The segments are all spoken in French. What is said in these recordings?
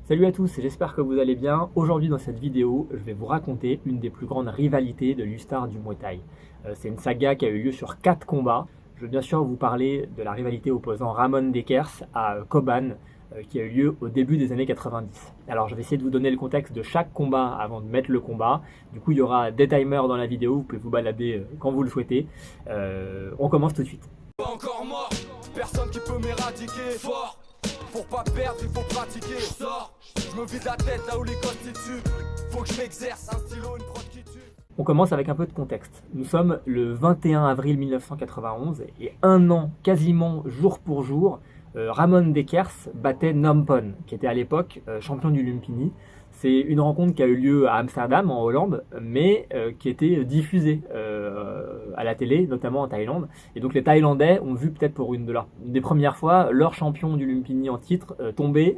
Salut à tous, j'espère que vous allez bien. Aujourd'hui dans cette vidéo, je vais vous raconter une des plus grandes rivalités de l'histoire du Muay Thai. C'est une saga qui a eu lieu sur 4 combats. Je vais bien sûr vous parler de la rivalité opposant Ramon Dekers à Koban, qui a eu lieu au début des années 90. Alors je vais essayer de vous donner le contexte de chaque combat avant de mettre le combat. Du coup il y aura des timers dans la vidéo, vous pouvez vous balader quand vous le souhaitez. On commence tout de suite. Encore mort, personne qui peut m'éradiquer. Fort, pour pas perdre il faut pratiquer. Je sors, je me vide la tête là où les constituent. Faut que je m'exerce, un stylo, une prod qui tue. On commence avec un peu de contexte. Nous sommes le 21 avril 1991 et un an, quasiment jour pour jour, Ramon Dekers battait Nompon, qui était à l'époque champion du Lumpini. C'est une rencontre qui a eu lieu à Amsterdam, en Hollande, mais qui était diffusée à la télé, notamment en Thaïlande. Et donc les Thaïlandais ont vu peut-être pour une des premières fois leur champion du Lumpini en titre tomber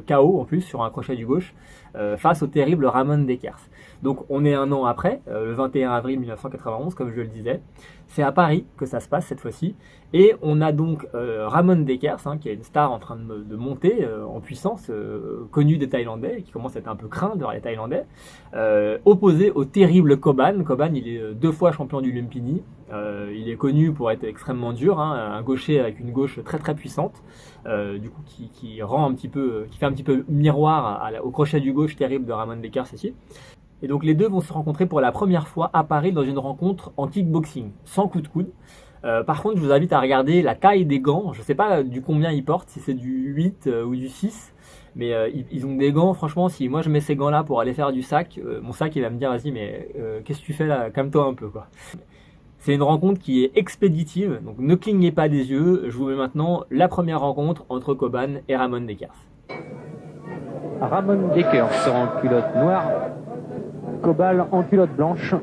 KO en plus sur un crochet du gauche face au terrible Ramon Dekers. Donc on est un an après, le 21 avril 1991, comme je le disais. C'est à Paris que ça se passe cette fois-ci. Et on a donc Ramon Dekers, qui est une star en train de monter en puissance, connu des Thaïlandais, qui commence à être un peu craint devant les Thaïlandais, opposé au terrible Koban. Koban, il est 2 fois champion du Lumpini. Il est connu pour être extrêmement dur, un gaucher avec une gauche très très puissante, du coup qui rend un petit peu, qui fait un petit peu miroir au crochet du gauche terrible de Ramon Dekers ici. Et donc les deux vont se rencontrer pour la première fois à Paris dans une rencontre en kickboxing, sans coup de coude. Par contre, je vous invite à regarder la taille des gants. Je ne sais pas du combien ils portent, si c'est du 8 ou du 6. Mais ils ont des gants, franchement, si moi je mets ces gants-là pour aller faire du sac, mon sac il va me dire, vas-y, mais qu'est-ce que tu fais là? Calme-toi un peu, quoi. C'est une rencontre qui est expéditive, donc ne clignez pas des yeux. Je vous mets maintenant la première rencontre entre Koban et Ramon Dekers. Ramon Dekers en culotte noire, Koban en culotte blanche.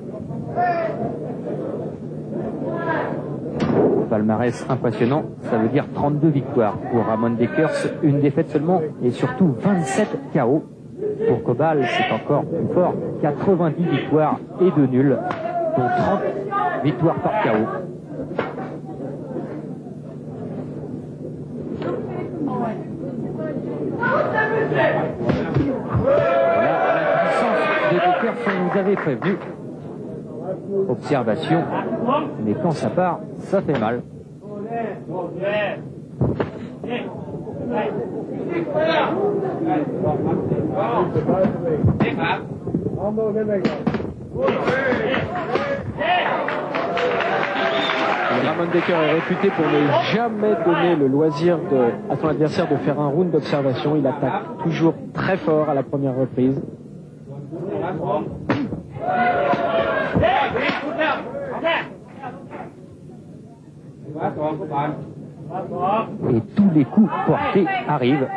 Palmarès impressionnant, ça veut dire 32 victoires pour Ramon Dekers, une défaite seulement et surtout 27 KO. Pour Koban, c'est encore plus fort, 90 victoires et 2 nuls, dont 30 victoires par KO. Voilà la puissance de Dekers, on nous avait prévenu. Observation, mais quand ça part, ça fait mal. Ramon Dekers est réputé pour ne jamais donner le loisir à son adversaire de faire un round d'observation. Il attaque toujours très fort à la première reprise. Et tous les coups portés arrivent.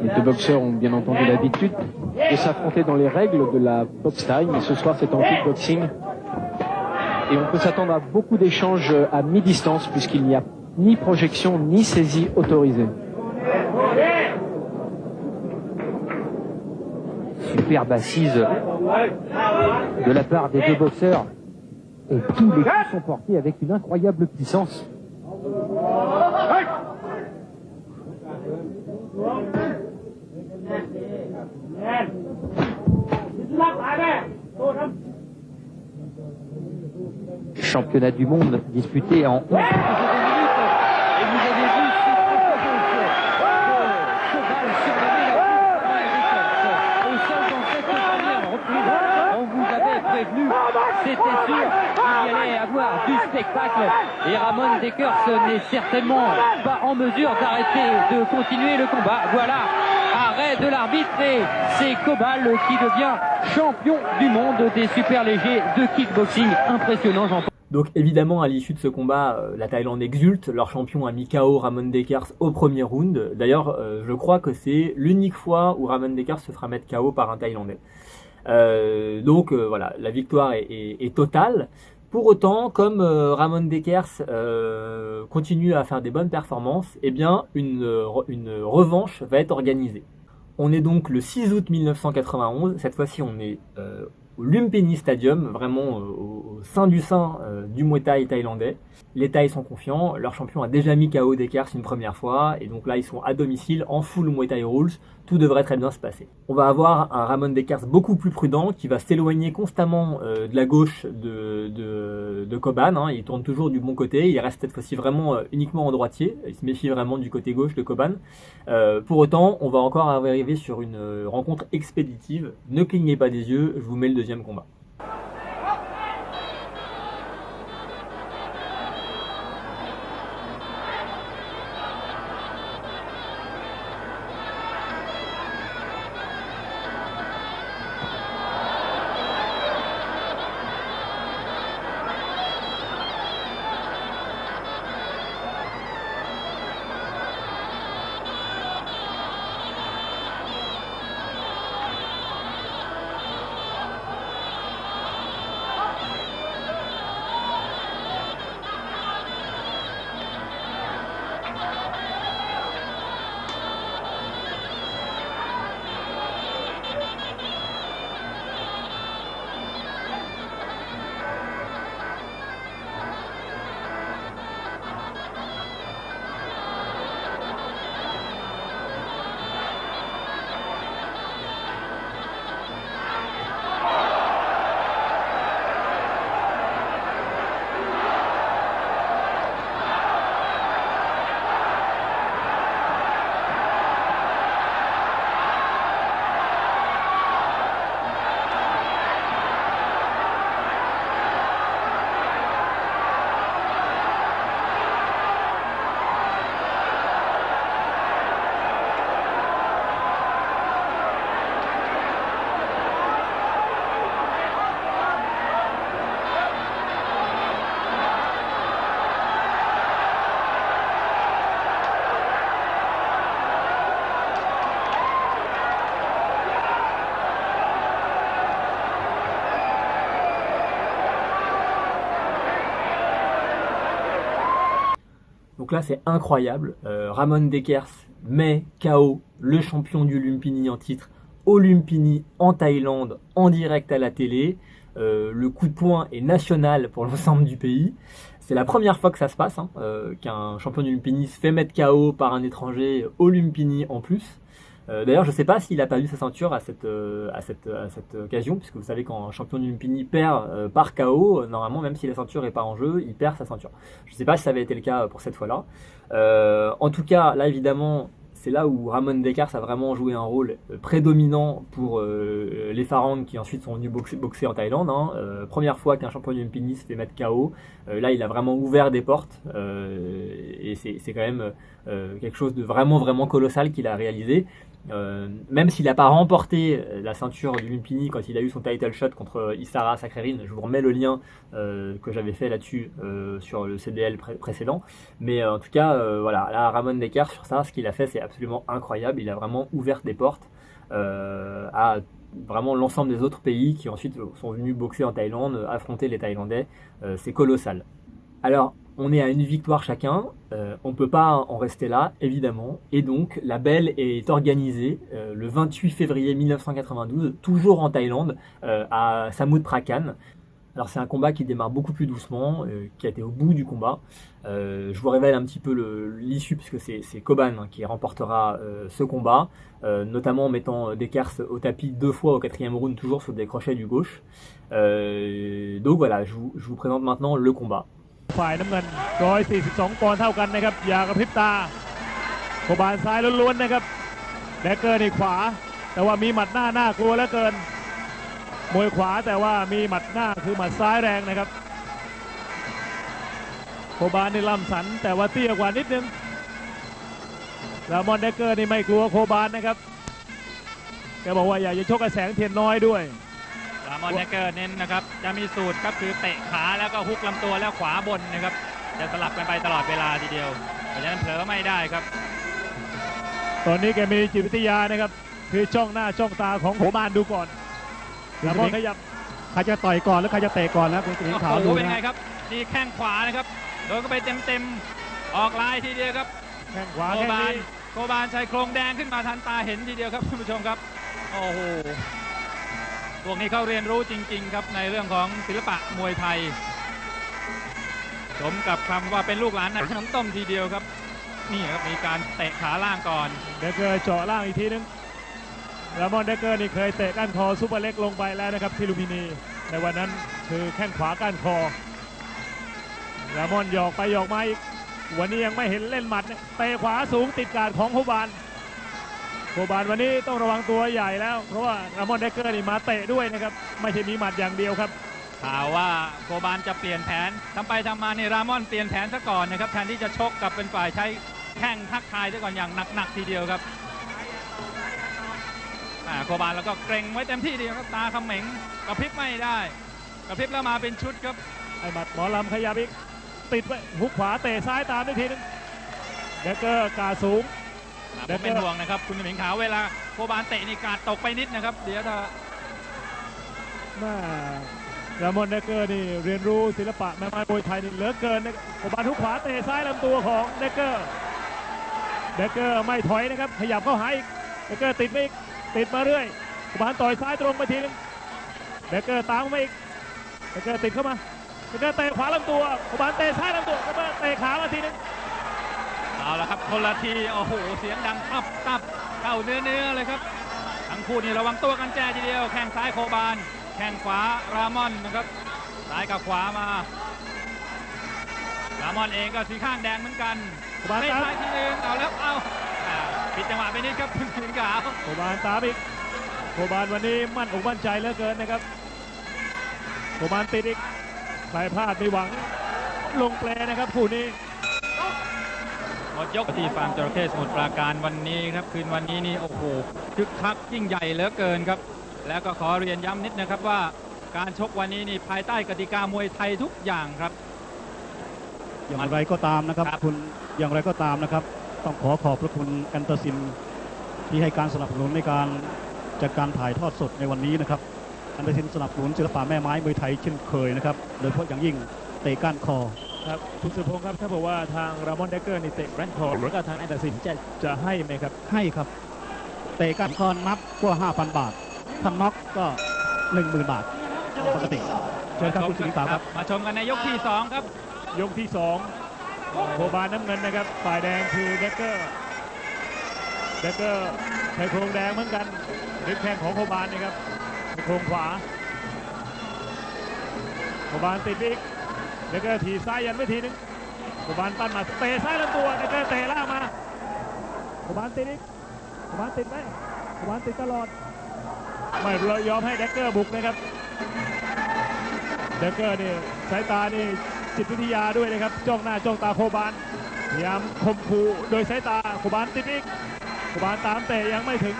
Les deux boxeurs ont bien entendu l'habitude de s'affronter dans les règles de la boxe style, mais ce soir c'est en kickboxing. Et on peut s'attendre à beaucoup d'échanges à mi-distance puisqu'il n'y a ni projection ni saisie autorisée. Superbe assise de la part des deux boxeurs. Et tous les coups sont portés avec une incroyable puissance. Championnat du monde disputé en 11 minutes. Et vous avez vu Koban surnommer la au sol dans cette première reprise. On vous avait prévenu, c'était sûr qu'il y allait avoir du spectacle. Et Ramon Dekers n'est certainement pas en mesure d'arrêter de continuer le combat. Voilà, arrêt de l'arbitre et c'est Koban qui devient champion du monde des super légers de kickboxing. Impressionnant, Jean-Paul. Donc évidemment à l'issue de ce combat, la Thaïlande exulte, leur champion a mis KO Ramon Dekers au premier round. D'ailleurs je crois que c'est l'unique fois où Ramon Dekers se fera mettre KO par un Thaïlandais. Donc voilà, la victoire est totale. Pour autant, comme Ramon Dekers continue à faire des bonnes performances, eh bien une revanche va être organisée. On est donc le 6 août 1991, cette fois-ci on est au Lumpini Stadium, vraiment au sein du Muay Thai thaïlandais. Les Thaïs sont confiants, leur champion a déjà mis KO Dekers une première fois, et donc là ils sont à domicile en full Muay Thai rules, tout devrait très bien se passer. On va avoir un Ramon Dekers beaucoup plus prudent, qui va s'éloigner constamment de la gauche de Coban, hein. Il tourne toujours du bon côté, il reste cette fois-ci vraiment uniquement en droitier, il se méfie vraiment du côté gauche de Coban. Pour autant, on va encore arriver sur une rencontre expéditive, ne clignez pas des yeux, je vous mets le deuxième combat. Donc là c'est incroyable, Ramon Dekers met KO le champion du Lumpini en titre au Lumpini en Thaïlande en direct à la télé. Le coup de poing est national pour l'ensemble du pays. C'est la première fois que ça se passe, hein, qu'un champion du Lumpini se fait mettre KO par un étranger au Lumpini en plus. D'ailleurs, je ne sais pas s'il a perdu sa ceinture à cette occasion, puisque vous savez quand un champion du Lumpini perd par KO, normalement, même si la ceinture n'est pas en jeu, il perd sa ceinture. Je ne sais pas si ça avait été le cas pour cette fois-là. En tout cas, là, évidemment, c'est là où Ramon Dekers a vraiment joué un rôle prédominant pour les Farang qui ensuite sont venus boxer en Thaïlande. Hein. Première fois qu'un champion du Lumpini se fait mettre KO. Là, il a vraiment ouvert des portes et c'est quand même quelque chose de vraiment colossal qu'il a réalisé. Même s'il n'a pas remporté la ceinture du Lumpini quand il a eu son title shot contre Isara Sakrerin, je vous remets le lien que j'avais fait là-dessus sur le CDL précédent, mais en tout cas voilà, là Ramon Dekers sur ça, ce qu'il a fait c'est absolument incroyable, il a vraiment ouvert des portes à vraiment l'ensemble des autres pays qui ensuite sont venus boxer en Thaïlande, affronter les Thaïlandais, c'est colossal. Alors on est à une victoire chacun, on ne peut pas en rester là, évidemment, et donc la belle est organisée le 28 février 1992, toujours en Thaïlande, à Samut Prakan. Alors c'est un combat qui démarre beaucoup plus doucement, qui a été au bout du combat. Je vous révèle un petit peu l'issue, puisque c'est Coban qui remportera ce combat, notamment en mettant Dekers au tapis 2 fois au 4e round, toujours sur des crochets du gauche. Donc voilà, je vous présente maintenant le combat. ฝ่ายน้ำเงิน142 ปอนด์เท่ากันนะครับอย่ากระพริบตาโคบานซ้ายล้วนๆนะครับแดกเกอร์นี่ขวาแต่ว่ามีหมัดหน้าน่ากลัวเหลือเกินมวยขวาแต่ว่ามีหมัดหน้าคือหมัดซ้ายแรงนะครับโคบานนี่ล่ำสันแต่ว่าเตี้ยกว่านิดนึงแล้วมอนแดกเกอร์นี่ไม่กลัวโคบานนะครับแกบอกว่าอยากจะชกกับแสงเทียนน้อยด้วยรามอนเดกเกอร์เน้นนะครับจะมีสูตรครับคือเตะขาแล้วก็ฮุกลำตัวแล้วขวาบนนะครับจะสลับกันไปตลอดเวลาทีเดียวเพราะฉะนั้นเผลอไม่ได้ครับตอนนี้แกมีจิตวิทยานะครับคือจ้องหน้าจ้องตาของโคบานดูก่อนรามอนขยับ ใครจะต่อยก่อนหรือใครจะเตะก่อนนะคุณสิงห์ขาวดู เป็นไง นะครับ นี่แข้งขวานะครับโดนก็ไปเต็มออกลายทีเดียวครับ แข้งขวา โก แข้ง บาล นี้ โกบาลใช้โครงแดงขึ้นมาทันตาเห็นทีเดียวครับท่านผู้ชมครับโอ้โหพวกนี้เขาเรียนรู้จริงๆครับในเรื่องของศิลปะมวยไทยสมกับคำว่าเป็นลูกหลานน้ำต้มทีเดียวครับนี่ครับมีการเตะขาล่างก่อน เดกเกอร์เจาะล่างอีกทีนึงรามอนเดกเกอร์นี่เคยเตะก้านคอซุปเปอร์เล็กลงไปแล้วนะครับที่ลุมพินีในวันนั้นคือแข้งขวาก้านคอรามอนหยอกไปหยอกมาอีกวันนี้ยังไม่เห็นเล่นหมัดเตะขวาสูงติดการของโคบานวันนี้ต้องระวังตัวใหญ่แล้วเพราะว่ารามอนเดกเกอร์นี่มาเตะด้วยนะครับไม่ใช่มีหมัดอย่างเดียวครับ ข่าวว่าโกบาลจะเปลี่ยนแผนทำไปทำมาเนี่ยรามอนเปลี่ยนแผนซะก่อนนะครับแทนที่จะชกกับเป็นฝ่ายใช้แข้งทักทายซะก่อนอย่างหนักๆทีเดียวครับโกบาลแล้วก็เกรงไว้เต็มที่เดียวครับตาเขม็งกระพริบไม่ได้กระพริบแล้วมาเป็นชุดครับ ไอ้หมัดหมอลำขยับอีกติดไว้หุกขวาเตะซ้ายตามได้ทีนึงเดกเกอร์กาสูง ผมเป็นห่วงนะครับคุณหมิงขาวเวลาโกบาลเตะนี่กาดตกไปนิดนะครับเดี๋ยวถ้า รามอนเดกเกอร์นี่เรียนรู้ศิลปะแม่ไม้มวยไทยนี่เหลือเกินนะโคบาลหุกขวาเตะซ้ายลำตัวของเดกเกอร์ไม่ถอยนะครับขยับเข้าหาอีกเดกเกอร์ติดไปอีกติดมาเรื่อยโคบาลต่อยซ้ายตรงไปทีนึงเดกเกอร์ตามมาอีกเดกเกอร์ติดเข้ามาเดกเกอร์เตะขวาลำตัวโคบาลเตะซ้ายลำตัวโคบาลเตะขามาทีนึง เอาละครับคนละทีโอ้โหเสียงดังตับเข้าเนื้อเลยครับทั้งคู่นี่ระวังตัวกันแจ้ทีเดียวแข้งซ้ายโคบาลแข้งขวารามอนนะครับซ้ายกับขวามารามอนเองก็สีข้างแดงเหมือนกันไม่ซ้ายทีนึงเอาแล้วผิดจังหวะไปนิดครับคุณสิงห์ขาว โคบาลตามอีกโคบาลวันนี้มั่นอกมั่นใจเหลือเกินนะครับโคบาลติดอีกใครพลาดไม่หวังลงแปลนะครับคู่นี้หมดยกที่ฟาร์มจระเข้สมุทรปราการวันนี้ครับคืนวันนี้นี่โอ้โหคึกคักยิ่งใหญ่เหลือเกินครับแล้วก็ขอเรียนย้ำนิดนะครับว่าการชกวันนี้นี่ภายใต้กติกามวยไทยทุกอย่างครับอย่างไรก็ตามนะครับคุณอย่างไรก็ตามนะครับต้องขอบพระคุณแอนเตอร์ซินที่ให้การสนับสนุนในการจัดการถ่ายทอดสดในวันนี้นะครับแอนเตอร์ซินสนับสนุนศิลปะแม่ไม้มวยไทยเช่นเคยนะครับโดยเฉพาะอย่างยิ่งเตะก้านคอครับคุณสุพงศ์ครับถ้าบอกว่าทางรามอนเดกเกอร์นี่เตะแรนคอแล้วก็ทางแอนเตอร์ซินจะให้ไหมครับให้ครับเตะก้านคอนับกว่า 5,000 บาทถ้าน็อกก็ 10,000 บาทปกติเชิญครับคุณสิงห์ขาวครับมาชมกันในยกที่2ครับยกที่2โคบาลน้ำเงินนะครับฝ่ายแดงคือเดกเกอร์ใช้โครงแดงเหมือนกันริบแข้งของโคบาลนะครับโครงขวาโคบาลติดอีกเดกเกอร์ถีซ้ายยันไว้ทีนึงโคบาลปั้นมาเตะซ้ายลำตัวเดกเกอร์เตะล่างมาโคบาลติดอีกโคบาลติดไหมโคบาลติดตลอดไม่ยอมให้เดกเกอร์บุกนะครับเดกเกอร์นี่สายตานี่จิตวิทยาด้วยนะครับจ้องหน้าจ้องตาโคบาลพยายามข่มขู่โดยสายตาโคบาลติดอีกโคบาลตามเตะยังไม่ถึง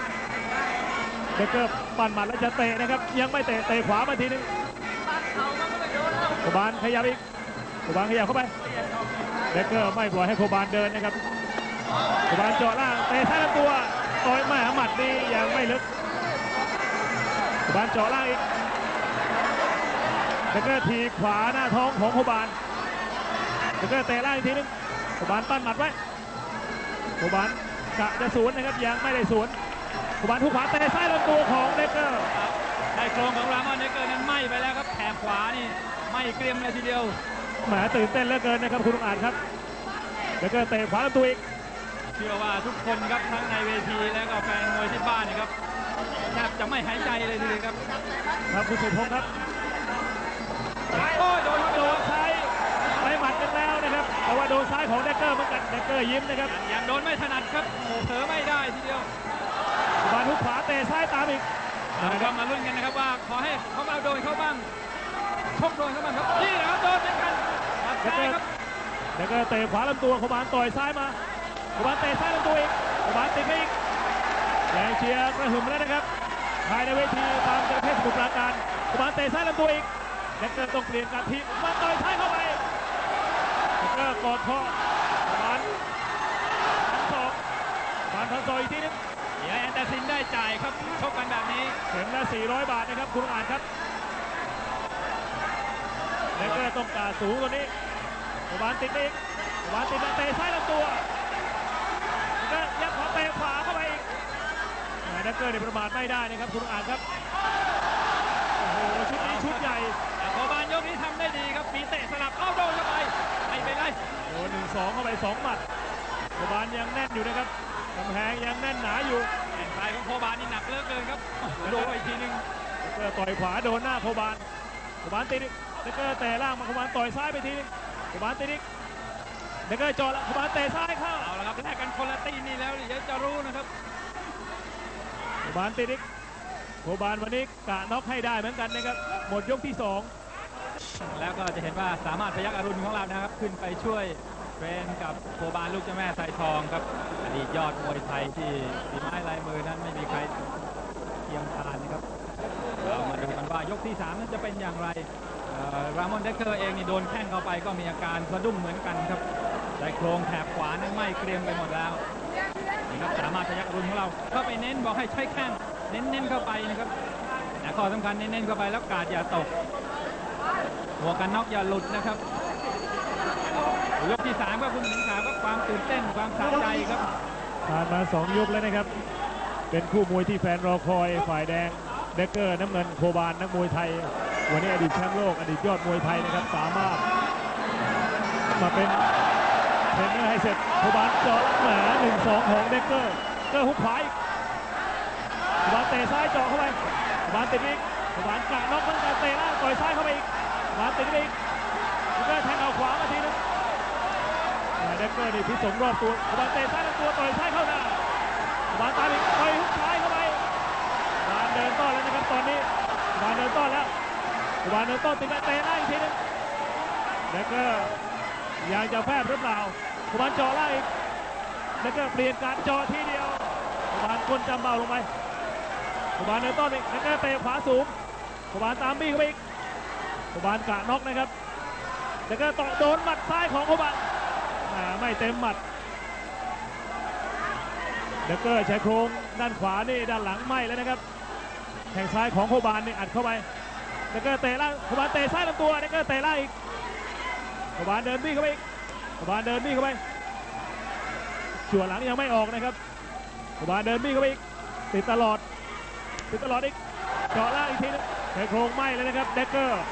เดกเกอร์ปั่นหมัดแล้วจะเตะนะครับยังไม่เตะขวามาทีนึงโคบาลขยับอีกโคบาลขยับเข้าไปเดกเกอร์ไม่ปล่อยให้โคบาลเดินนะครับโคบาลเจาะล่างเตะซ้ายลำตัวต่อยไม่หมัดนี้ยังไม่ลึกโคบาลเจาะล่างอีกเดกเกอร์ทีขวาหน้าท้องของโคบาลเดกเกอร์เตะล่างอีกทีนึงโคบาลปั้นหมัดไว้โคบาลกะจะสวนนะครับยังไม่ได้สวนโคบาลทุกขวาเตะซ้ายลำตัวของเดกเกอร์ไอ้โครงของรามอนเดกเกอร์นั้นไหม้ไปแล้วครับแถบขวานี่ไหม้เกรียมเลยทีเดียวแหมตื่นเต้นเหลือเกินนะครับคุณลุงอ่านครับเดกเกอร์เตะขวาลำตัวอีกเชื่อว่าทุกคนครับทั้งในเวทีและก็แฟนมวยที่บ้านนี่ครับแทบจะไม่หายใจเลยทีเดียวครับครับคุณสุพงศ์ครับโอ้ยโดนซ้ายไปหมัดกันแล้วนะครับแต่ว่าโดนซ้ายของเดกเกอร์เหมือนกันเดกเกอร์ยิ้มนะครับยังโดนไม่ถนัดครับโอ้เผลอไม่ได้ทีเดียวบาทุกขวาเตะซ้ายตามอีกนะครับมาลุ้นกันนะครับว่าขอให้เขามาโดนเขาบ้างชกโดนเขาบ้างครับนี่นะครับโดนเหมือนกันเดกเกอร์เตะขวาลำตัวโคบาลต่อยซ้ายมาโคบาลเตะซ้ายลำตัวอีกโคบาลติดอีกแรงเชียร์กระหึ่มแล้วนะครับภายในเวทีตามจระเข้สมุทรปราการโคบาลเตะซ้ายลำตัวอีกเดกเกอร์ต้องเปลี่ยนการทีมาต่อยซ้ายเข้าไปเดกเกอร์กอดคอโคบาลทันศอกอีกทีนึงเดี๋ยวแอนเตอร์ซินได้จ่ายครับชกกันแบบนี้เข็มละ400 บาทนะครับคุณอ่านครับ ดกเกอร์ต้องการสูงตัวนี้โคบานติดอีกโคบานติดเตะซ้ายลำตัวก็ยัดขวาเตะขวาเข้าไปอีกแดกเกอร์เนี่ยประมาทไม่ได้นะครับคุณอ่านครับโอ้โหชุดนี้ชุดใหญ่ แต่โคบานยกนี้ทำได้ดีครับมีเตะสลับเข้าโดนเข้าไปไม่เป็นไร โดน1-2เข้าไป2หมัดโคบานยังแน่นอยู่นะครับกำแพงยังแน่นหนาอยู่ แข่งซ้ายของโคบานนี่หนักเหลือเกินครับโดนอีกทีนึง แดกเกอร์ต่อยขวาโดนหน้าโคบานติดอีกแดกเกอร์เตะล่างมาโคบานต่อยซ้ายไปทีนึงโคบานติดอีกแดกเกอร์จ่อแล้วโคบานเตะซ้ายเข้า เอาละครับแลกกันคนละตีนี่แล้วเดี๋ยวจะรู้นะครับ โคบานติดอีกโคบานวันนี้กะน็อกให้ได้เหมือนกันนะครับหมดยกที่2แล้วก็จะเห็นว่าสามารถพยักอรุณของเรานะครับขึ้นไปช่วยเทรนกับโคบานลูกเจ้าแม่ไทยทองครับอดีตยอดมวยไทยที่ฝีไม้ลายมือนั้นไม่มีใครเทียมทานนะครับเรามาดูกันว่ายกที่3นั้นจะเป็นอย่างไรรามอนเดกเกอร์เองนี่โดนแข้งเข้าไปก็มีอาการสะดุ้งเหมือนกันครับแต่โครงแถบขวานั้นไม่เกรียมไปหมดแล้วนี่ครับสามารถพยักอรุณของเราเข้าไปเน้นบอกให้ใช้แข้งเน้นเข้าไปนะครับแต่ข้อสำคัญเน้นเข้าไปแล้วกาดอย่าตกหัวกันน็อกอย่าหลุดนะครับยกที่3ก็คุณหญิงขาวก็ความตื่นเต้นความสะใจครับผ่านมา2ยกแล้วนะครับเป็นคู่มวยที่แฟนรอคอยฝ่ายแดงแดกเกอร์น้ำเงินโคบานนักมวยไทยวันนี้อดีตแชมป์โลกอดีตยอดมวยไทยนะครับสามารถมาเป็นเทรนเนอร์ให้เสร็จโคบานเจาะแหม1-2ของแดกเกอร์ฮุกขวาอีกโคบานเตะซ้ายเจาะเข้าไปโคบานติดอีกโคบานกะน็อกเหมือนกันเตะล่างต่อยซ้ายเข้าไปอีกโคบานติดอีกแดกเกอร์แทงเอาขวามาทีนึงแดกเกอร์นี่พิษสงรอบตัวโคบานเตะซ้ายลำตัวต่อยซ้ายเข้าหน้าโคบานตามอีกต่อยฮุกซ้ายเข้าไปโคบานเดินต้อนแล้วนะครับตอนนี้โคบานเดินต้อนแล้วโคบานเดินต้อนติดเตะล่างอีกทีนึงแดกเกอร์อยากจะแฝงหรือเปล่าโคบานเจาะล่างอีกแดกเกอร์เปลี่ยนการเจาะทีเดียวโคบานก้นจำเบาลงไปโคบานเดินต้อนอีกแดกเกอร์เตะขวาสูงโคบานตามบี้เข้าไปอีกโคบานกะน็อกนะครับแดกเกอร์ต่อโดนหมัดซ้ายของโคบานไม่เต็มหมัดแดกเกอร์ใช้โครงด้านขวานี่ด้านหลังไม่แล้วนะครับแข้งซ้ายของโคบานนี่อัดเข้าไปแดกเกอร์เตะล่างโคบานเตะซ้ายลำตัวแดกเกอร์เตะล่างอีกโคบานเดินบี้เข้าไปอีกโคบานเดินบี้เข้าไปจั่วหลังยังไม่ออกนะครับโคบานเดินบี้เข้าไปอีกติดตลอดอีกเจาะล่างอีกทีนึงใช้โครงไม่เลยนะครับแดกเกอร์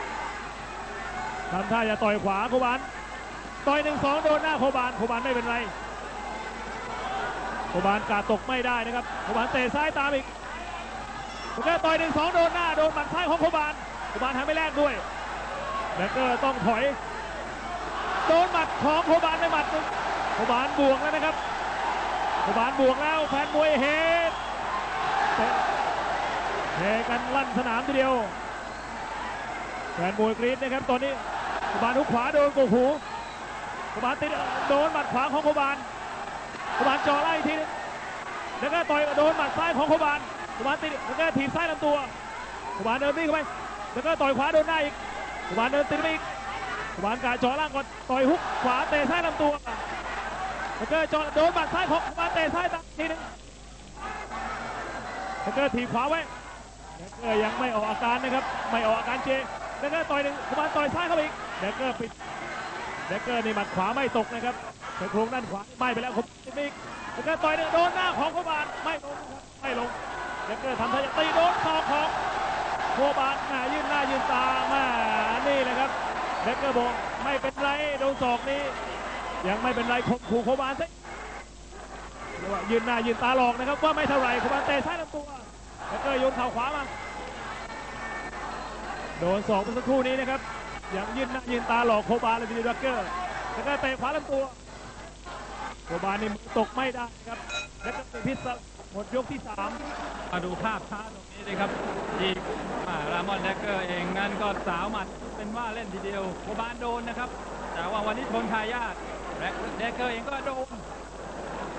ทำท่าจะต่อยขวาโคบานต่อย1-2โดนหน้าโคบานไม่เป็นไรโคบานกาตกไม่ได้นะครับโคบานเตะซ้ายตามอีกแดกเกอร์ต่อย1-2โดนหน้าโดนหมัดซ้ายของโคบานหันไปแลกด้วยแดกเกอร์ต้องถอยโดนหมัดของโคบานไปหมัดนึงโคบานบวกแล้วนะครับโคบานบวกแล้วแฟนมวยเฮกันลั่นสนามทีเดียวแฟนมวยกรี๊ดนะครับตอนนี้โคบานทุกขวาโดนกกหูโคบานติดโดนหมัดขวาของโคบานเจาะไล่ทีนึงแล้วก็ต่อยโดนหมัดซ้ายของโคบานติดแล้วก็ถีบซ้ายลำตัวโคบานเดินวิ่งเข้าไปแล้วก็ต่อยขวาโดนหน้าอีกโคบานเดินติดไปอีกโคบานกะเจาะล่างก่อนต่อยฮุกขวาเตะซ้ายลำตัวแล้วก็เจาะโดนหมัดซ้ายของโคบานเตะซ้ายตามทีนึงแล้วก็ถีบขวาไว้แล้วก็ยังไม่ออกอาการนะครับไม่ออกอาการเจแล้วก็ต่อย1โคบานต่อยซ้ายเข้าไปอีกแล้วก็ปิดแดกเกอร์นี่หมัดขวาไม่ตกนะครับแต่โครงด้านขวาไม่ไปแล้วอีกแล้วก็ต่อยโดนหน้าของโคบานไม่ลงแดกเกอร์ทำท่าจะตีโดนศอกของโคบานยื่นหน้ายื่นตามานี่แหละครับแดกเกอร์บอกไม่เป็นไรโดนศอกนี้ยังไม่เป็นไรขู่โคบานซิยืนหน้ายืนตาหลอกนะครับว่าไม่เท่าไรโคบานเตะซ้ายลำตัวแดกเกอร์โยนเข่าขวามาโดนศอกเมื่อสักครู่นี้นะครับยังยืนหน้ายืนตาหลอกโคบานเลยทีเดียวแดกเกอร์แล้วก็เตะขวาลำตัวโคบานนี่ตกไม่ได้ครับแล้วก็พิษหมดยกที่3มาดูภาพช้าตรงนี้เลยครับที่รามอนแดกเกอร์เองนั่นก็สาวหมัดเป็นว่าเล่นทีเดียวโคบานโดนนะครับแต่ว่าวันนี้ทนทายาทแดกเกอร์เองก็โดน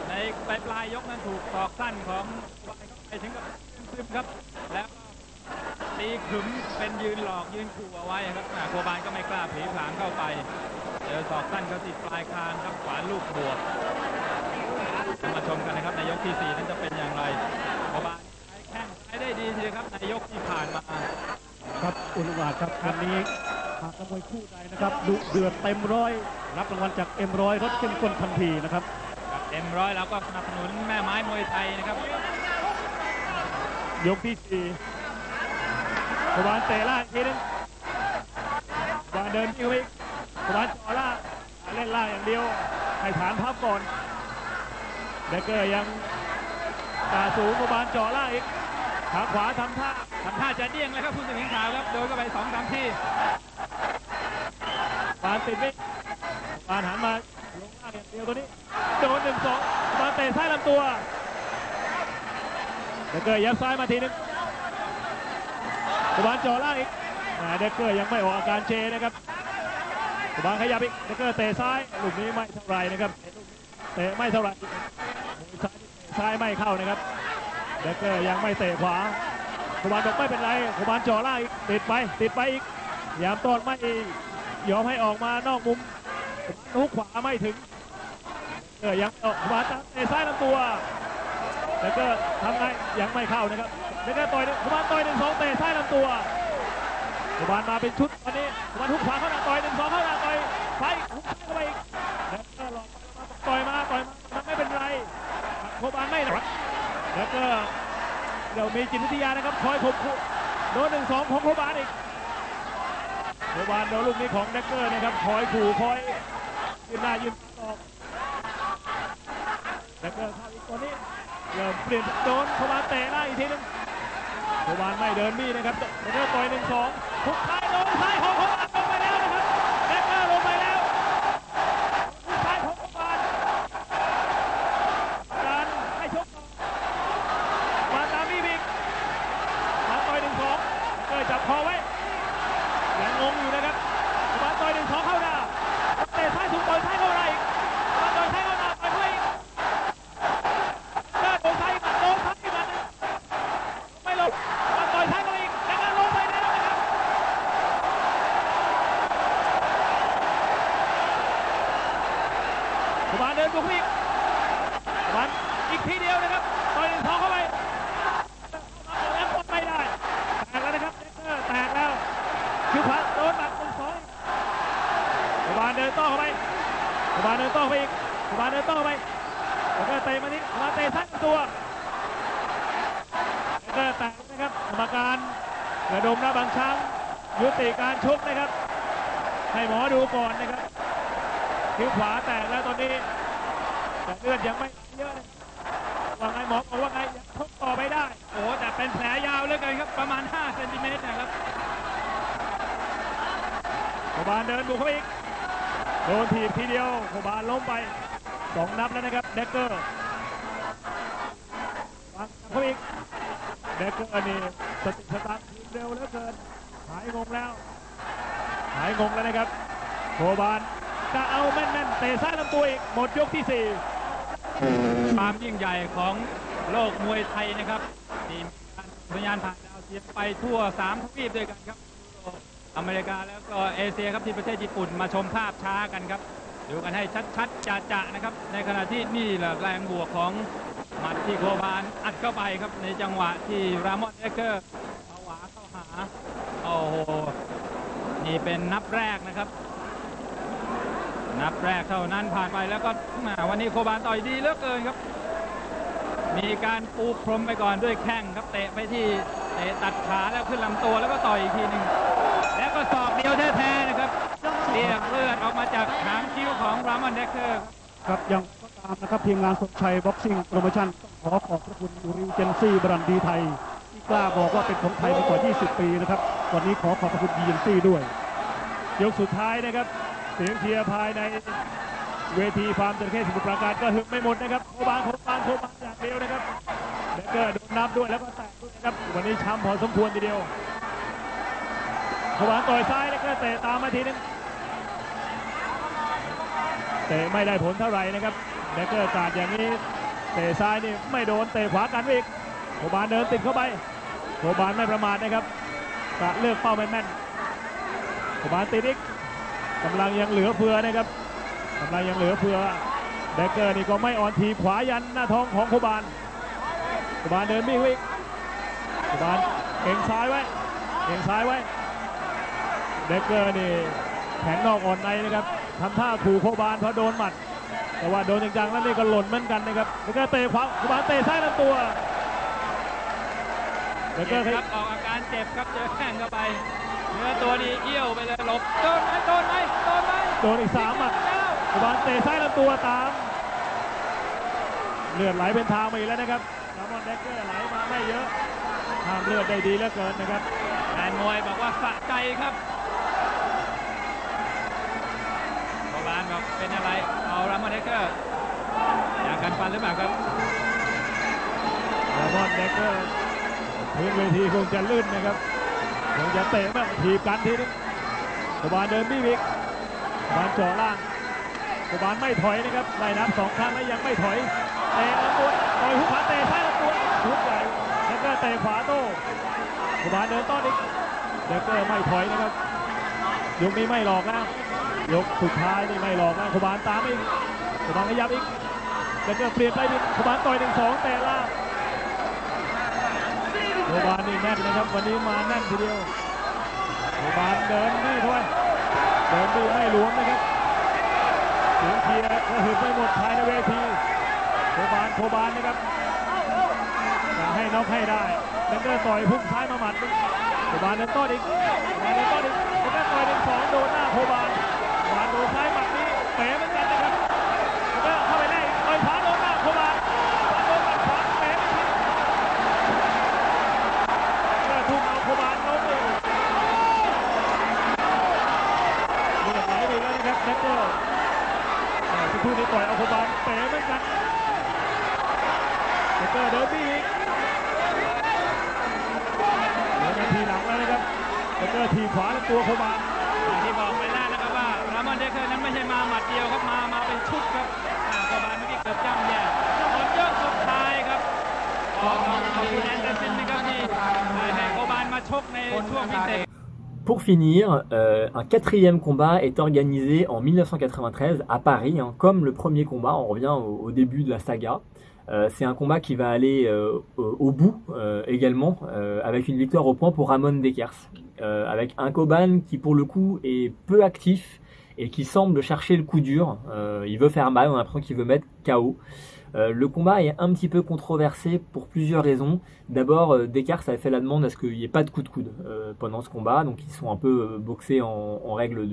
ในปลายยกนั้นถูกศอกสั้นของไปถึงกับซึมครับแล้วตีขึมเป็นยืนหลอกยืนขู่เอาไว้ครับโคบานก็ไม่กล้าผีผลามเข้าไปเจอศอกสั้นเขาติดปลายคางครับขวาลูกบวกมาชมกันนะครับในยกที่4นั้นจะเป็นอย่างไรโคบานใช้แข้งใช้ได้ดีทีเดียวครับในยกที่ผ่านมาครับอุลวาดครับวันนี้ หากนักมวยคู่ใดนะครับดุเดือดเต็มร้อยรับรางวัลจากเอ็มร้อยรถเข้มข้นทันทีนะครับเอ็มร้อยแล้วก็สนับสนุนแม่ไม้มวยไทยนะครับยกที่4ขวานเตะล่างทีนึงขวานเดินที่ไปขวานจ่อล่างเล่นล่างอย่างเดียวให้ฐานพับก่อนเดกเกอร์ยังตาสูงขวานจ่อล่างอีกขาขวาทำท่าจะเดี้ยงเลยครับคุณสิงห์ขาวครับโดนเข้าไป 2-3 ทีปานติดไว้ปานหันมาลงล่างอย่างเดียวตัวนี้โดน 1-2 ปานเตะซ้ายลำตัวเดกเกอร์ยับซ้ายมาทีนึงปานจ่อล่างอีกเดกเกอร์ยังไม่ออกอาการเชนะครับปานขยับอีกเดกเกอร์เตะซ้ายลูกนี้ไม่เท่าไรนะครับเตะไม่เท่าไรซ้ายไม่เข้านะครับเดกเกอร์ยังไม่เตะขวาขวานบอกไม่เป็นไรขวานจ่อล่างอีกติดไปอีกยามต้นไม่ยอมให้ออกมานอกมุมฮุกขวาไม่ถึงยังออกขวาเตะซ้ายลำตัวแต่ก็ทำไงยังไม่เข้านะครับแล้วก็ต่อยขวานต่อย 1-2 เตะซ้ายลำตัวขวานมาเป็นชุดตอนนี้ขวานฮุกขวาเข้าหน้าต่อย 1-2 เข้าหน้าต่อยซ้ายฮุกซ้ายเข้าไปอีกแล้วก็หลอกต่อยมาไม่เป็นไรขวานไม่หนักแล้วก็เรามีจิตวิทยานะครับคอยข่มขู่โดน 1-2 ของโคบานอีกโคบานโดนลูกนี้ของเดกเกอร์นะครับคอยขู่คอยยืนหน้ายืนออกเดกเกอร์เข้าอีกตัวนี้เริ่มเปลี่ยนโดนโคบานเตะหน้าอีกทีนึงโคบานไม่เดินบี้นะครับเดกเกอร์ต่อย 1-2 ทุกท้ายโดนซ้ายของโคบานลงไปแล้วนะครับเดกเกอร์ลงไปแล้วทุกท้ายของโคบานการให้ชกมาตามบี้บิ๊กมาต่อย 1-2 เกิดจับคอไว้ยังงงอยู่นะครับมาต่อย 1-2 เข้าหน้าเตะซ้ายถูกต่อยซ้ายเข้าหน้าอีกมาต่อยซ้ายเข้าหน้าต่อยเพื่ออีกโดนซ้ายอีกโดนซ้ายอีกไม่ลงมาต่อยซ้ายเข้าอีกแล้วก็ลงไปแล้วนะครับขวานเดินบุกอีกขวานอีกทีเดียวนะครับต่อย 1-2 เข้าไปแล้วกดไม่ได้แตกแล้วนะครับเดกเกอร์แตกแล้วคือขวาโดนหนัก 1-2 ขวานเดินต่อเข้าไปขวานเดินต่อเข้าไปอีกขวานเดินต่อเข้าไปแล้วก็เตะมานี้ขวานเตะซ้ายตัวแล้วก็แตกนะครับกรรมการระดมนะบางช้างยุติการชกนะครับให้หมอดูก่อนนะครับคิ้วขวาแตกแล้วตอนนี้แต่เลือดยังไม่เยอะเลยว่าไงหมอบอกว่าไงยังชกต่อไปได้โอ้แต่เป็นแผลยาวเหลือเกินครับประมาณ 5 เซนติเมตรนะครับโคบานเดินบุกเข้าไปอีกโดนถีบทีเดียวโคบานล้มไป2 นับแล้วนะครับเดกเกอร์วางเข้าอีกเดกเกอร์นี่สติสตังค์เร็วเหลือเกินหายงงแล้วนะครับโคบานจะเอาแม่นเตะซ้ายลำตัวอีกหมดยกที่4ความยิ่งใหญ่ของโลกมวยไทยนะครับทีมสัญญาณผ่านดาวเทียมไปทั่ว3 ทวีปด้วยกันครับอเมริกาแล้วก็เอเชียครับที่ประเทศญี่ปุ่นมาชมภาพช้ากันครับดูกันให้ชัดๆจะนะครับในขณะที่นี่แหละแรงบวกของหมัดที่โคบานอัดเข้าไปครับในจังหวะที่รามอนเดกเกอร์เอาหวาเข้าหาโอ้โหนี่เป็นนับแรกนะครับนับแรกเท่านั้นผ่านไปแล้วก็วันนี้โคบานต่อยดีเหลือเกินครับมีการปูพรมไปก่อนด้วยแข้งครับเตะไปที่เตะตัดขาแล้วขึ้นลำตัวแล้วก็ต่อยอีกทีหนึ่งแล้วก็ศอกเดียวแท้ๆนะครับเรียกเลือดออกมาจากหางคิ้วของรามอนเดกเกอร์ครับยังก็ตามนะครับทีมงานสดชัยบ็อกซิ่งโปรโมชั่นขอขอบพระคุณริวเจนซี่บรันดีไทยที่กล้าบอกว่าเป็นของไทยมากว่า20 ปีนะครับวันนี้ขอขอบพระคุณดีเจนซี่ด้วยยกสุดท้ายนะครับเสียงเชียร์ภายในเวทีฟาร์มจระเข้สมุทรปราการก็หึงไม่หมดนะครับโคบานอย่างเดียวนะครับเดกเกอร์โดนนับด้วยแล้วก็แตกด้วยนะครับวันนี้ช้ำพอสมควรทีเดียวโคบานต่อยซ้ายแล้วก็เตะตามมาทีนึงเตะไม่ได้ผลเท่าไหร่นะครับเดกเกอร์การอย่างนี้เตะซ้ายนี่ไม่โดนเตะขวากันอีกโคบานเดินติดเข้าไปโคบานไม่ประมาทนะครับกะเลือกเป้าแม่นโคบานติดอีกกำลังยังเหลือเฟือนะครับเดกเกอร์นี่ก็ไม่อ่อนทีขวายันหน้าท้องของโคบานเดินบี้อีกโคบานเก่งซ้ายไว้ เดกเกอร์นี่แข็งนอกอ่อนในนะครับทำท่าขู่โคบานเพราะโดนหมัดแต่ว่าโดนจังๆแล้วนี่ก็หล่นเหมือนกันนะครับเดกเกอร์เตะขวาโคบานเตะซ้ายลำตัวเดกเกอร์ ครับออกอาการเจ็บครับเจอแข้งเข้าไปเนื้อตัวนี้เอี้ยวไปเลยหลบโดนไหมโดนไหมโดนไหม โดนอีก3 หมัดโคบานเตะซ้ายลำตัวตามเลือดไหลเป็นทางมาอีกแล้วนะครับรามอนเดกเกอร์ไหลมาไม่เยอะห้ามเลือดได้ดีเหลือเกินนะครับแฟนมวยบอกว่าสะใจครับโคบานบอกเป็นอะไรเอารามอนเดกเกอร์อยากกันฟันหรือเปล่าครับ รามอนเดกเกอร์พื้นเวทีคงจะลื่นนะครับคงจะเตะบ้างถีบกันทีนึงโคบานเดินบี้บิ๊กโคบานเจาะล่างโคบานไม่ถอยนะครับไล่นับ2 ครั้งแล้วยังไม่ถอยเตะลำตัวต่อยหุบขาเตะซ้ายลำตัวหุบใหญ่แล้วก็เตะขวาโต้โคบานเดินต้อนอีกเดกเกอร์ไม่ถอยนะครับยกนี้ไม่หลอกนะยกสุดท้ายนี่ไม่หลอกนะโคบานตามอีกโคบานขยับอีกเดกเกอร์เปลี่ยนไปดิโคบานต่อย1-2เตะล่างโคบานนี่แน่นนะครับวันนี้มาแน่นทีเดียวโคบานเดินนี่ด้วยเดินดีไม่หลวมนะครับเสียงเชียร์กระหึ่มไปหมดภายในเวทีโคบานนะครับจะให้น็อกให้ได้เดกเกอร์ต่อยพุ่งซ้ายมาหมัดโคบานเดินต้อนอีกโคบานเดินต้อนอีกเดกเกอร์ต่อย1-2โดนหน้าโคบานโดนซ้ายหมัดนี้เป๋เหมือนกันนะครับเดกเกอร์เข้าไปได้ต่อยขวาโดนหน้าโคบานโดนหมัดขวาเป๋ไปทีทุ่มเอาโคบานล้มเลยเลือดไหลไปแล้วนะครับเดกเกอร์ทุกคู่นี้ต่อยเอาโคบานเป๋เหมือนกันเดกเกอร์เดินบี้อีกเหลือนาทีหลังแล้วนะครับเดกเกอร์ทีขวาตัวโคบานอย่างที่บอกไปแล้วนะครับว่ารามอนเดกเกอร์นั้นไม่ใช่มาหมัดเดียวครับมาเป็นชุดครับโคบานเมื่อกี้เกือบย่ำแย่หมดยกสุดท้ายครับขอบคุณแอนเดอร์สันนะครับที่ให้โคบานมาชกในช่วงพิเศษ Pour finir, un 4e combat est organisé en 1993 à Paris, hein, comme le premier combat, on revient au début de la saga. C'est un combat qui va aller au bout également, avec une victoire au point pour Ramon Dekers, avec un Coban qui pour le coup est peu actif et qui semble chercher le coup dur. Il veut faire mal, on a l'impression qu'il veut mettre KO. Le combat est un petit peu controversé pour plusieurs raisons. D'abord, Dekers avait fait la demande à ce qu'il n'y ait pas de coup de coude pendant ce combat, donc ils sont un peu boxés en règle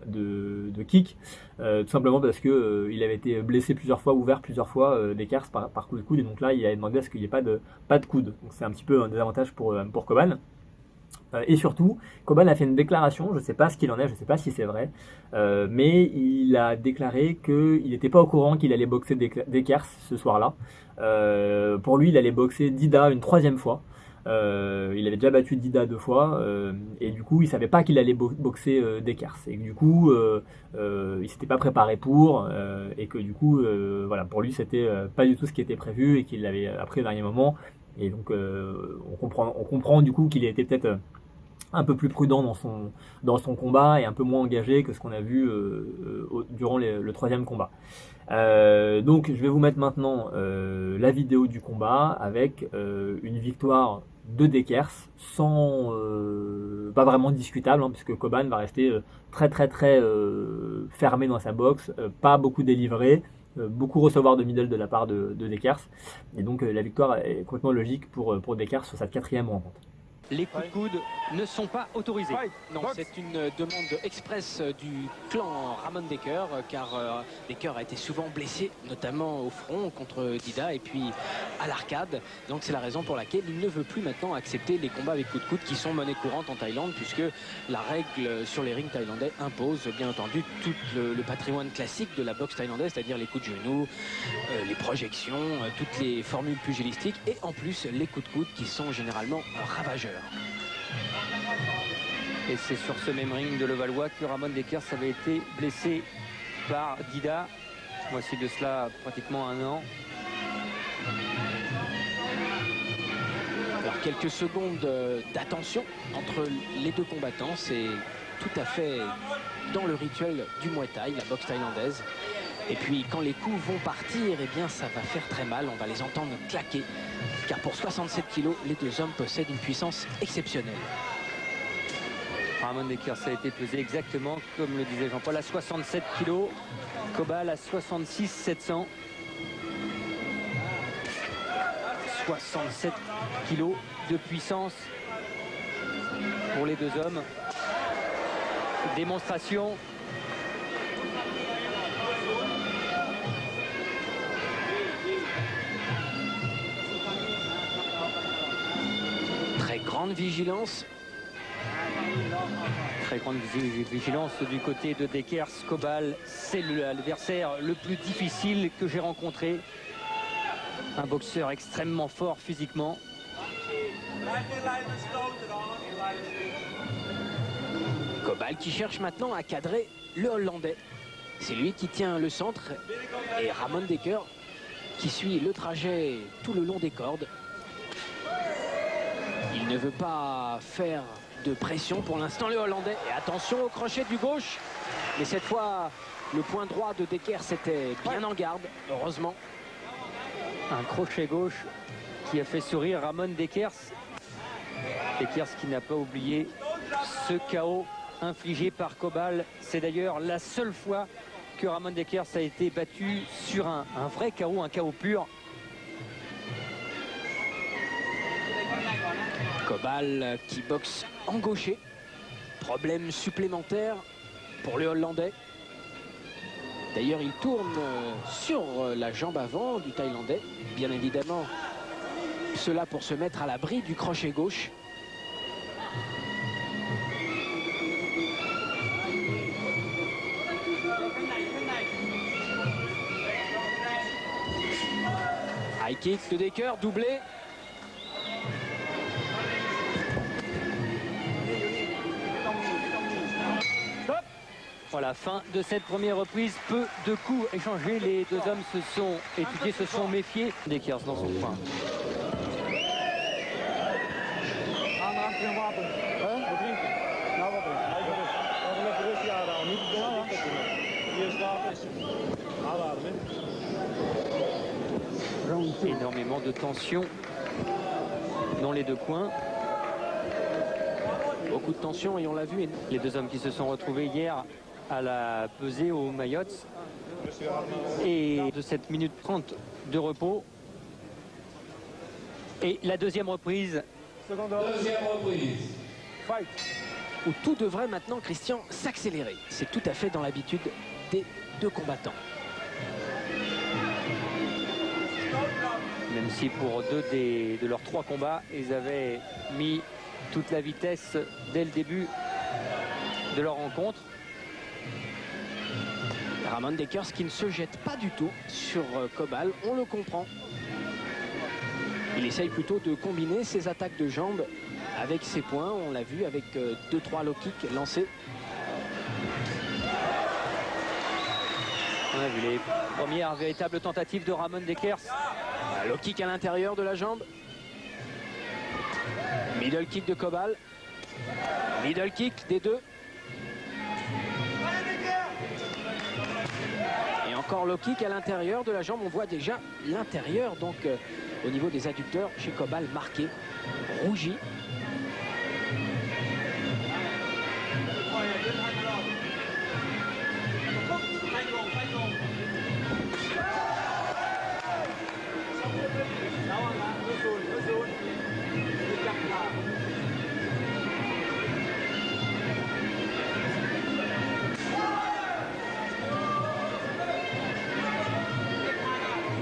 de kick, tout simplement parce que il avait été blessé plusieurs fois, ouvert plusieurs fois, Dekers par coup de coude, et donc là il avait demandé à ce qu'il n'y ait pas de coude. Donc c'est un petit peu un désavantage pour Coban. Et surtout, Coban a fait une déclaration, je ne sais pas ce qu'il en est, je ne sais pas si c'est vrai, mais il a déclaré qu'il n'était pas au courant qu'il allait boxer Dekers ce soir-là. Pour lui, il allait boxer Dida une 3e fois. Il avait déjà battu Dida 2 fois, et du coup, il ne savait pas qu'il allait boxer Dekers. Et que du coup, il ne s'était pas préparé pour, et que du coup, voilà, pour lui, c'était pas du tout ce qui était prévu, et qu'il l'avait appris au dernier moment. Et donc, on comprend du coup qu'il était peut-être un peu plus prudent dans son combat et un peu moins engagé que ce qu'on a vu durant le 3e combat. Donc je vais vous mettre maintenant la vidéo du combat avec une victoire de Dekers sans pas vraiment discutable, hein, puisque Coban va rester très fermé dans sa boxe, pas beaucoup délivré, beaucoup recevoir de middle de la part de Dekers, et donc la victoire est complètement logique pour Dekers sur cette 4e rencontre. Les coups de coude ne sont pas autorisés. Non, c'est une demande express du clan Ramon Decker, car Decker a été souvent blessé, notamment au front contre Dida et puis à l'arcade. Donc c'est la raison pour laquelle il ne veut plus maintenant accepter les combats avec coups de coude qui sont monnaie courante en Thaïlande, puisque la règle sur les rings thaïlandais impose bien entendu tout le patrimoine classique de la boxe thaïlandaise, c'est-à-dire les coups de genoux, les projections, toutes les formules pugilistiques et en plus les coups de coude qui sont généralement ravageurs. Et c'est sur ce même ring de Levallois que Ramon Dekers avait été blessé par Dida. Voici de cela pratiquement 1 an. Alors quelques secondes d'attention entre les deux combattants, c'est tout à fait dans le rituel du Muay Thai, la boxe thaïlandaise. Et puis quand les coups vont partir, eh bien ça va faire très mal, on va les entendre claquer. Car pour 67 kilos, les deux hommes possèdent une puissance exceptionnelle. Ramon Dekers a été pesé exactement, comme le disait Jean-Paul, à 67 kg. Cobal à 66 700. 67 kg de puissance pour les deux hommes. Démonstration. Très grande vigilance. Très grande vigilance du côté de Dekers. Cobal, c'est l'adversaire le plus difficile que j'ai rencontré. Un boxeur extrêmement fort physiquement. Cobal qui cherche maintenant à cadrer le Hollandais. C'est lui qui tient le centre et Ramon Dekers qui suit le trajet tout le long des cordes. Il ne veut pas faire de pression pour l'instant le Hollandais. Et attention au crochet du gauche. Mais cette fois, le point droit de Dekers était bien en garde, heureusement. Un crochet gauche qui a fait sourire Ramon Dekers. Dekers qui n'a pas oublié ce KO infligé par Cobal. C'est d'ailleurs la seule fois que Ramon Dekers a été battu sur un vrai KO, un KO pur. Cobal qui boxe en gaucher. Problème supplémentaire pour le Hollandais. D'ailleurs, il tourne sur la jambe avant du Thaïlandais. Bien évidemment, cela pour se mettre à l'abri du crochet gauche. High kick de Dekers, doublé. Voilà, fin de cette première reprise. Peu de coups échangés. Les deux hommes se sont étudiés, se sont méfiés. Dekers dans son coin. Énormément de tension dans les deux coins. Beaucoup de tension et on l'a vu. Les deux hommes qui se sont retrouvés hier à la pesée au Mayotte. Et de cette minute 30 de repos. Et la deuxième reprise. Deuxième reprise. Fight. Où tout devrait maintenant, Christian, s'accélérer. C'est tout à fait dans l'habitude des deux combattants. Même si pour deux de leurs trois combats, ils avaient mis toute la vitesse dès le début de leur rencontre. Ramon Dekers qui ne se jette pas du tout sur Cobal, on le comprend. Il essaye plutôt de combiner ses attaques de jambes avec ses poings, on l'a vu avec 2-3 low kicks lancés. On a vu les premières véritables tentatives de Ramon Dekers. Low kick à l'intérieur de la jambe. Middle kick de Cobal. Middle kick des deux. Et encore low kick à l'intérieur de la jambe. On voit déjà l'intérieur, donc au niveau des adducteurs chez Cobal, marqué, rougi.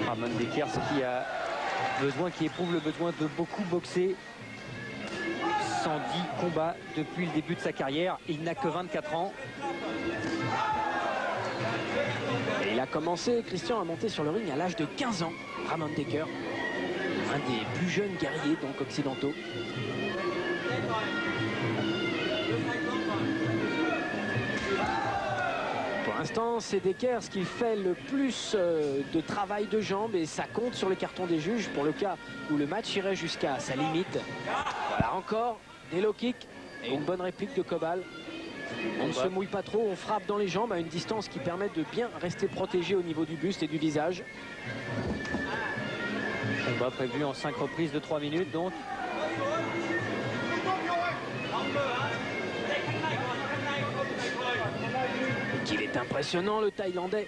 Ramon Dekers qui éprouve le besoin de beaucoup boxer. 110 combats depuis le début de sa carrière. Il n'a que 24 ans. Et il a commencé, Christian, à monter sur le ring à l'âge de 15 ans. Ramon Dekers, un des plus jeunes guerriers donc occidentaux. Pour l'instant, c'est Dekers qui fait le plus de travail de jambes et ça compte sur le carton des juges pour le cas où le match irait jusqu'à sa limite. Voilà, encore des low kicks et une bonne réplique de Cobal. On ne se mouille pas trop, on frappe dans les jambes à une distance qui permet de bien rester protégé au niveau du buste et du visage. Combat prévu en 5 reprises de 3 minutes donc. C'est impressionnant, le Thaïlandais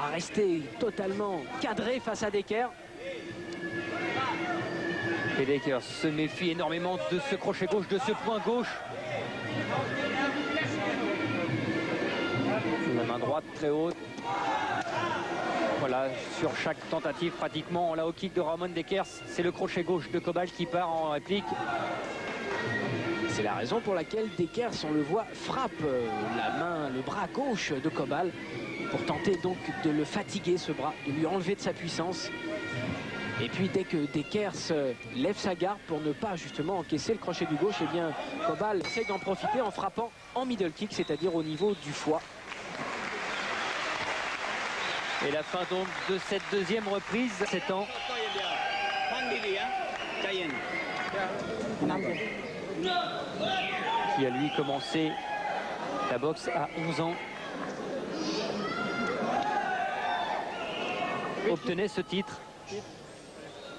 a resté totalement cadré face à Decker. Et Decker se méfie énormément de ce crochet gauche, de ce point gauche. La main droite très haute. Voilà, sur chaque tentative pratiquement, la haut kick de Ramon Deckers, c'est le crochet gauche de Cobal qui part en réplique. C'est la raison pour laquelle Deckers, on le voit, frappe le bras gauche de Cobal pour tenter donc de le fatiguer, ce bras, de lui enlever de sa puissance. Et puis dès que Deckers lève sa garde pour ne pas justement encaisser le crochet du gauche, eh bien Cobal essaie d'en profiter en frappant en middle kick, c'est-à-dire au niveau du foie. Et la fin donc de cette deuxième reprise, 7 ans. Qui a lui commencé la boxe à 11 ans. Obtenait ce titre.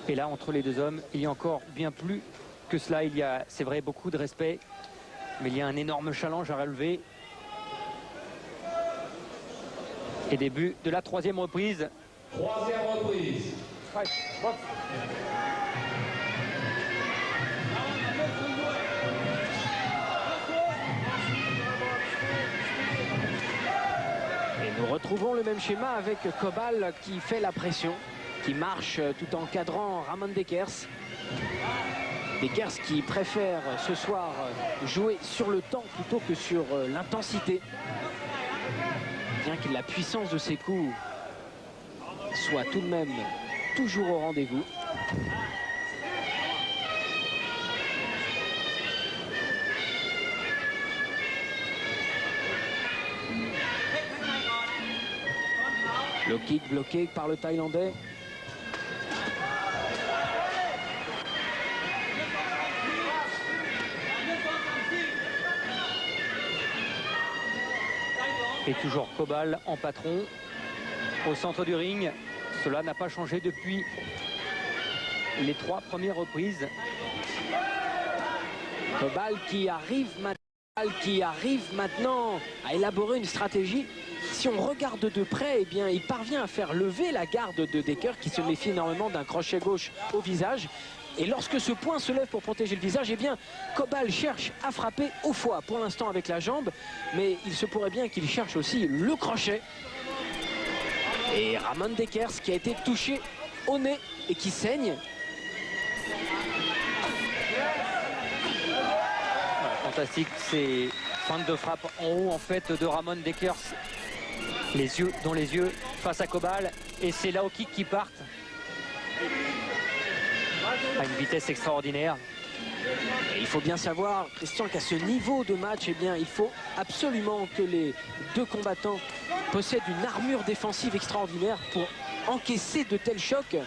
Et là, entre les deux hommes, il y a encore bien plus que cela. Il y a, c'est vrai, beaucoup de respect. Mais il y a un énorme challenge à relever. Et début de la troisième reprise. Troisième reprise. Et nous retrouvons le même schéma avec Cobal qui fait la pression, qui marche tout en cadrant Ramon Deckers. Deckers qui préfère ce soir jouer sur le temps plutôt que sur l'intensité. Bien que la puissance de ses coups soit tout de même toujours au rendez-vous. Le kick bloqué par le Thaïlandais. Et toujours Cobal en patron au centre du ring. Cela n'a pas changé depuis les 3 premières reprises. Cobal qui arrive maintenant à élaborer une stratégie. Si on regarde de près, eh bien, il parvient à faire lever la garde de Decker qui se méfie énormément d'un crochet gauche au visage. Et lorsque ce point se lève pour protéger le visage, eh bien, Cobal cherche à frapper au foie, pour l'instant avec la jambe. Mais il se pourrait bien qu'il cherche aussi le crochet. Et Ramon Deckers qui a été touché au nez et qui saigne. Voilà, fantastique, ces feintes de frappe en haut en fait de Ramon Deckers. Les yeux dans les yeux face à Cobal. Et c'est là au kick qui partent. À une vitesse extraordinaire. Et il faut bien savoir, Christian, qu'à ce niveau de match, eh bien, il faut absolument que les deux combattants possèdent une armure défensive extraordinaire pour encaisser de tels chocs.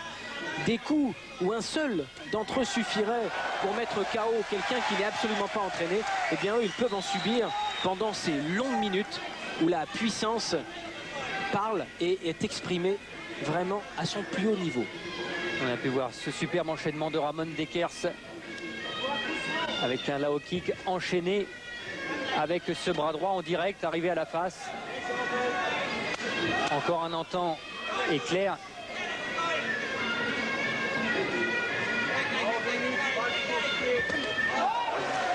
Des coups où un seul d'entre eux suffirait pour mettre KO quelqu'un qui n'est absolument pas entraîné, eh bien eux, ils peuvent en subir pendant ces longues minutes où la puissance parle et est exprimée vraiment à son plus haut niveau. On a pu voir ce superbe enchaînement de Ramon Deckers avec un Lao kick enchaîné avec ce bras droit en direct arrivé à la face. Encore un entend éclair.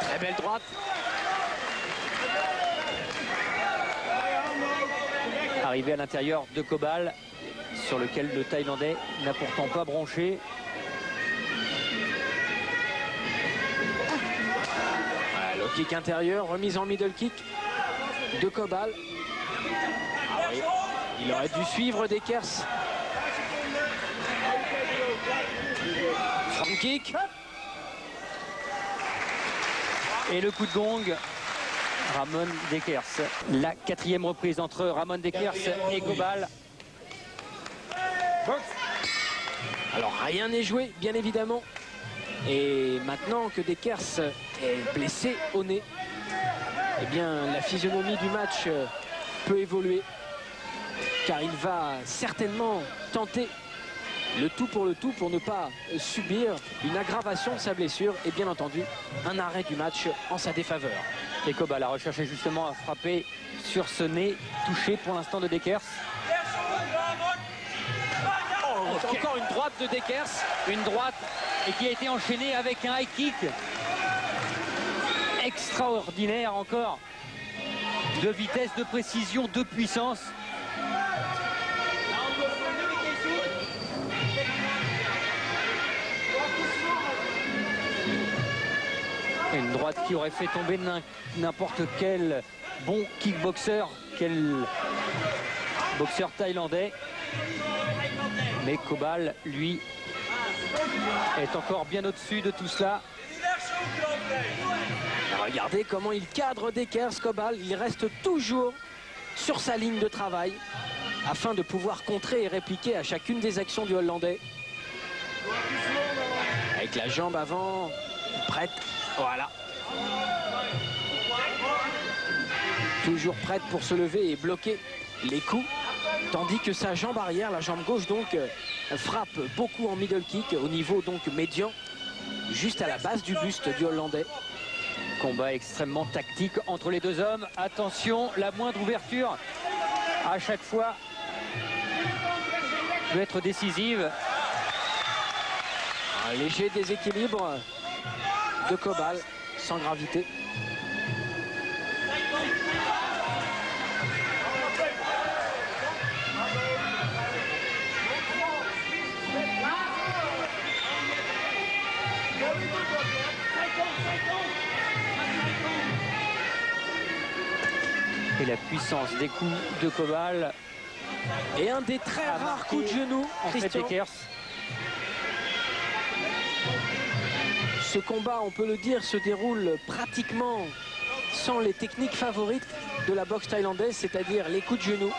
Très belle droite. Arrivé à l'intérieur de Cobal, sur lequel le Thaïlandais n'a pourtant pas bronché. Voilà, le kick intérieur, remise en middle kick de Cobal. Ah oui, il aurait dû suivre Deckers. Front kick. Et le coup de gong, Ramon Deckers. La 4e reprise entre Ramon Deckers et Cobal. Alors rien n'est joué, bien évidemment. Et maintenant que Deckers est blessé au nez, eh bien la physionomie du match peut évoluer. Car il va certainement tenter Le tout pour ne pas subir une aggravation de sa blessure et bien entendu un arrêt du match en sa défaveur. Et Cobal a recherché justement à frapper sur ce nez touché pour l'instant de Dekers. Encore une droite de Dekers. Une droite et qui a été enchaînée avec un high kick. Extraordinaire encore. De vitesse, de précision, de puissance. Une droite qui aurait fait tomber n'importe quel bon kickboxer, quel boxeur thaïlandais. Mais Cobal, lui, est encore bien au-dessus de tout cela. Regardez comment il cadre Dekers, Cobal. Il reste toujours sur sa ligne de travail afin de pouvoir contrer et répliquer à chacune des actions du Hollandais. Avec la jambe avant, prête. Voilà. Toujours prête pour se lever et bloquer les coups. Tandis que sa jambe arrière, la jambe gauche donc, frappe beaucoup en middle kick au niveau donc médian, juste à la base du buste du Hollandais. Combat extrêmement tactique entre les deux hommes. Attention, la moindre ouverture à chaque fois peut être décisive. Un léger déséquilibre de Cobal, sans gravité. Et la puissance des coups de Cobal. Et un des très rares coups de genou, en fait, Dekers. Ce combat, on peut le dire, se déroule pratiquement sans les techniques favorites de la boxe thaïlandaise, c'est-à-dire les coups de genou.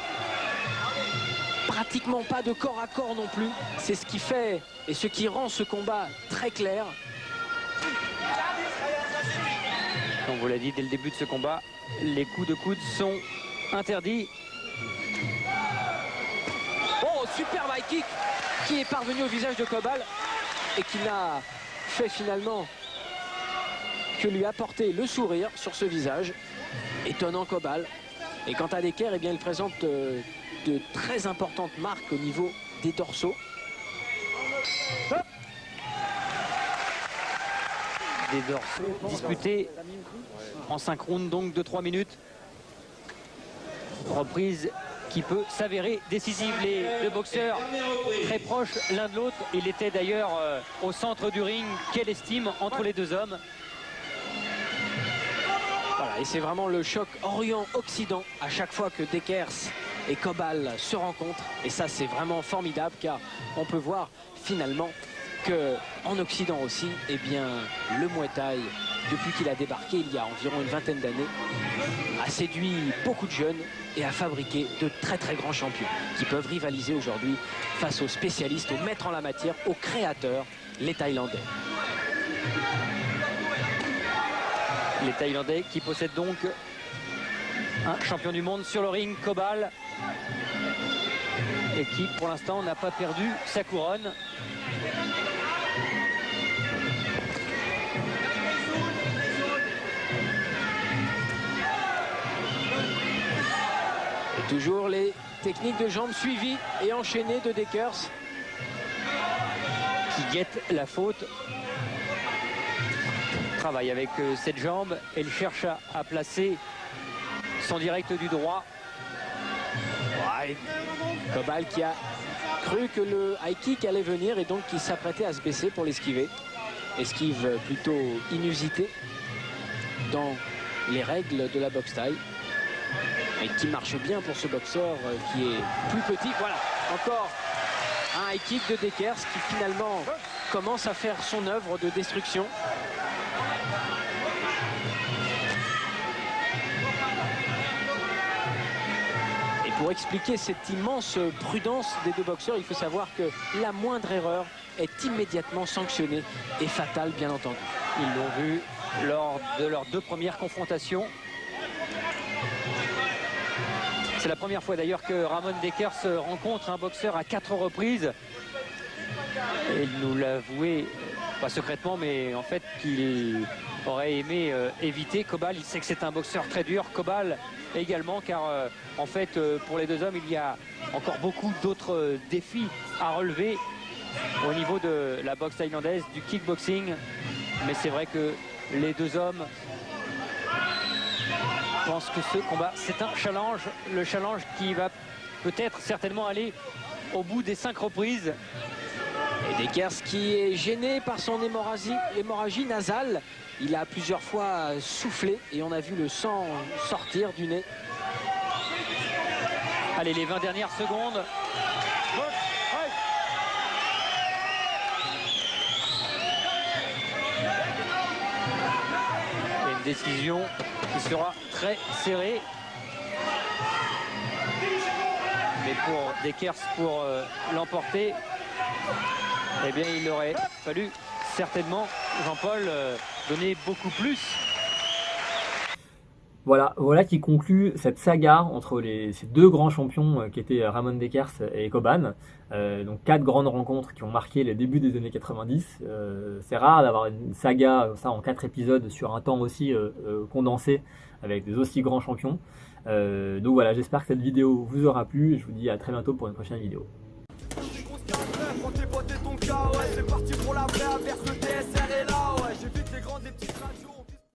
Pratiquement pas de corps à corps non plus. C'est ce qui fait et ce qui rend ce combat très clair. On vous l'a dit dès le début de ce combat, les coups de coude sont interdits. Oh, superbe high kick qui est parvenu au visage de Cobal et qui n'a fait finalement que lui apporter le sourire sur ce visage. Étonnant Cobal. Et quant à Dekers, eh bien, il présente de très importantes marques au niveau des dorsaux. Hop. Des dorsaux disputés en 5 rounds donc de 3 minutes. Reprise qui peut s'avérer décisive. Les deux boxeurs très proches l'un de l'autre. Il était d'ailleurs au centre du ring. Quelle estime entre les deux hommes. Voilà, et c'est vraiment le choc Orient-Occident à chaque fois que Dekers et Cobal se rencontrent. Et ça, c'est vraiment formidable car on peut voir finalement qu'en Occident aussi, eh bien, le Muay Thai, depuis qu'il a débarqué il y a environ une vingtaine d'années, a séduit beaucoup de jeunes et a fabriqué de très très grands champions qui peuvent rivaliser aujourd'hui face aux spécialistes, aux maîtres en la matière, aux créateurs, les Thaïlandais. Les Thaïlandais qui possèdent donc un champion du monde sur le ring, Cobal, et qui pour l'instant n'a pas perdu sa couronne. Et toujours les techniques de jambes suivies et enchaînées de Dekers. Qui guette la faute. Travaille avec cette jambe. Elle cherche à placer son direct du droit. Ouais. Cobal qui a cru que le high kick allait venir et donc qui s'apprêtait à se baisser pour l'esquiver. Esquive plutôt inusitée dans les règles de la boxe thaï. Et qui marche bien pour ce boxeur qui est plus petit. Voilà, encore un high kick de Dekers qui finalement commence à faire son œuvre de destruction. Et pour expliquer cette immense prudence des deux boxeurs, il faut savoir que la moindre erreur est immédiatement sanctionnée et fatale, bien entendu. Ils l'ont vu lors de leurs 2 premières confrontations. C'est la première fois d'ailleurs que Ramon Dekers rencontre un boxeur à 4 reprises. Et il nous l'a avoué, pas secrètement, mais en fait qu'il aurait aimé éviter Cobal. Il sait que c'est un boxeur très dur, Cobal également, car en fait pour les deux hommes il y a encore beaucoup d'autres défis à relever au niveau de la boxe thaïlandaise, du kickboxing. Mais c'est vrai que les deux hommes pensent que ce combat c'est un challenge, le challenge qui va peut-être certainement aller au bout des 5 reprises. Et Dekers qui est gêné par son hémorragie nasale. Il a plusieurs fois soufflé et on a vu le sang sortir du nez. Allez, les 20 dernières secondes. Et une décision qui sera très serrée. Mais pour Dekers, pour l'emporter, eh bien il aurait fallu certainement, Jean-Paul, donner beaucoup plus. Voilà qui conclut cette saga entre ces deux grands champions qui étaient Ramon Dekers et Coban. Donc 4 grandes rencontres qui ont marqué le début des années 90. C'est rare d'avoir une saga ça en 4 épisodes sur un temps aussi condensé avec des aussi grands champions. Donc voilà, j'espère que cette vidéo vous aura plu. Je vous dis à très bientôt pour une prochaine vidéo. Quand t'es potes et ton cas, ouais.